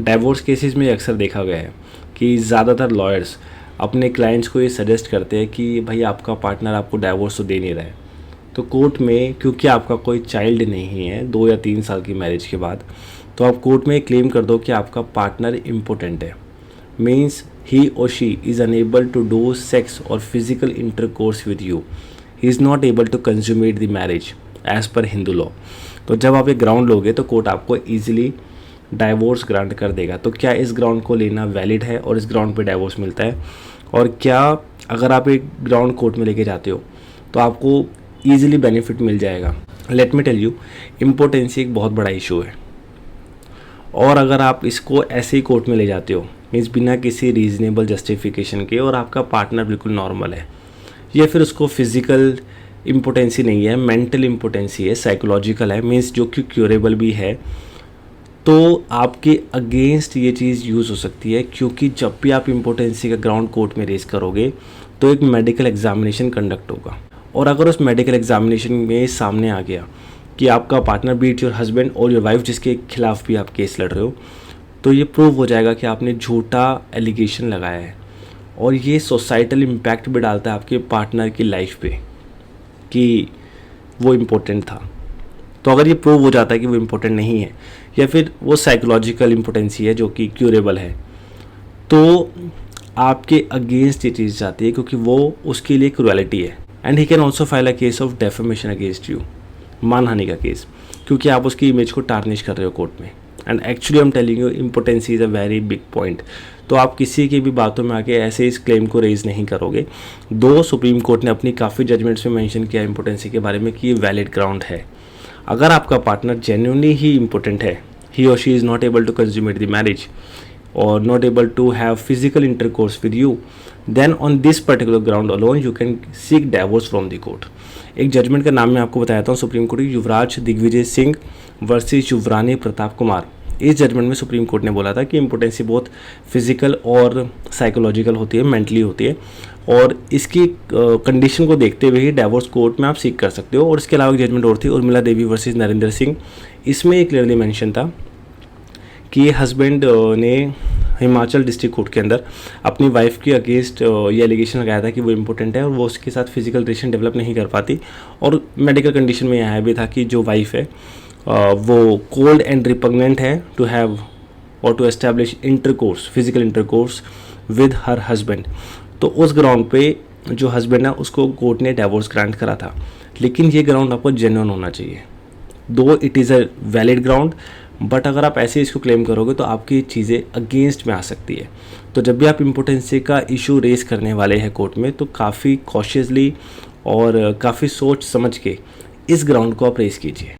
Divorce cases में अक्सर देखा गया है कि ज़्यादातर लॉयर्स अपने क्लाइंट्स को ये सजेस्ट करते हैं कि भाई आपका पार्टनर आपको डाइवोर्स तो दे नहीं रहा है, तो कोर्ट में क्योंकि आपका कोई चाइल्ड नहीं है 2 या 3 साल की मैरिज के बाद, तो आप कोर्ट में क्लेम कर दो कि आपका पार्टनर इम्पोर्टेंट है। Means he or she is unable to do sex or physical intercourse with you, he is not able to consummate the marriage as per Hindu law. तो जब आप एक ग्राउंड लोगे तो कोर्ट आपको ईजिली डाइवोर्स ग्रांट कर देगा। तो क्या इस ग्राउंड को लेना वैलिड है और इस ग्राउंड पे डाइवोर्स मिलता है? और क्या अगर आप एक ग्राउंड कोर्ट में लेके जाते हो तो आपको ईजिली बेनिफिट मिल जाएगा? Let me tell you, importancy एक बहुत बड़ा इशू है, और अगर आप इसको ऐसे ही कोर्ट में ले जाते हो मीन्स बिना किसी रीज़नेबल जस्टिफिकेशन के, और आपका पार्टनर बिल्कुल नॉर्मल है, या फिर उसको फिज़िकल इम्पोर्टेंसी नहीं है, मेंटल इम्पोर्टेंसी है, साइकोलॉजिकल है, मीन्स जो कि क्यूरेबल भी है, तो आपके अगेंस्ट ये चीज़ यूज़ हो सकती है। क्योंकि जब भी आप इम्पोर्टेंसी का ग्राउंड कोर्ट में रेज करोगे तो एक मेडिकल एग्जामिनेशन कंडक्ट होगा, और अगर उस मेडिकल एग्जामिनेशन में सामने आ गया कि आपका पार्टनर बीट योर हस्बैंड और योर वाइफ, जिसके खिलाफ भी आप केस लड़ रहे हो, तो ये प्रूव हो जाएगा कि आपने झूठा एलिगेशन लगाया है, और ये सोसाइटल इम्पैक्ट भी डालता है आपके पार्टनर की लाइफ पे कि वो इम्पोर्टेंट था। तो अगर ये प्रूव हो जाता है कि वो इम्पोर्टेंट नहीं है, या फिर वो साइकोलॉजिकल इम्पोर्टेंसी है जो कि क्यूरेबल है, तो आपके अगेंस्ट ये चीज़ जाती है, क्योंकि वो उसके लिए क्रुएलिटी है। And he can also file a case of defamation against you, मानहानि का केस, क्योंकि आप उसकी इमेज को टार्निश कर रहे हो कोर्ट में। And actually I am telling you, impotency is a very big point. तो आप किसी की भी बातों में आके ऐसे इस क्लेम को रेज नहीं करोगे। दो सुप्रीम कोर्ट ने अपनी काफ़ी जजमेंट्स में मेंशन किया इम्पोर्टेंसी के बारे में कि ये वैलिड ग्राउंड है। अगर आपका पार्टनर जेन्युइनली ही इम्पोर्टेंट है, he or she is not able to consummate the marriage or not able to have physical intercourse with you, then on this particular ground alone you can seek divorce from the court. एक judgment का नाम मैं आपको बताता हूँ, supreme court Yuvraj Digvijay Singh versus Yuvrani Pratap Kumar. इस judgment में supreme court ने बोला था कि इम्पोर्टेंसी बहुत फिजिकल और साइकोलॉजिकल होती है, मेंटली होती है, और इसकी कंडीशन को देखते हुए ही डाइवोर्स कोर्ट में आप सीख कर सकते हो। और इसके अलावा एक जजमेंट और थी, उर्मिला देवी वर्सेस नरेंद्र सिंह। इसमें एक क्लियरली मेंशन था कि हस्बैंड ने हिमाचल डिस्ट्रिक्ट कोर्ट के अंदर अपनी वाइफ के अगेंस्ट ये एलिगेशन लगाया था कि वो इम्पोर्टेंट है और वो उसके साथ फिजिकल रिलेशन डेवलप नहीं कर पाती, और मेडिकल कंडीशन में यह भी था कि जो वाइफ है वो कोल्ड एंड रिपग्नेंट है टू हैव और to establish intercourse, physical intercourse with her husband. तो उस ग्राउंड पे जो हस्बैंड है उसको कोर्ट ने डाइवोर्स ग्रांट करा था। लेकिन ये ग्राउंड आपको जेन्युइन होना चाहिए, दो it is a valid ground, but अगर आप ऐसे इसको क्लेम करोगे तो आपकी चीज़ें अगेंस्ट में आ सकती है। तो जब भी आप इम्पोर्टेंसी का इशू रेज करने वाले हैं कोर्ट में, तो काफ़ी कॉशियसली और काफ़ी सोच समझ के इस ग्राउंड को आप रेज कीजिए।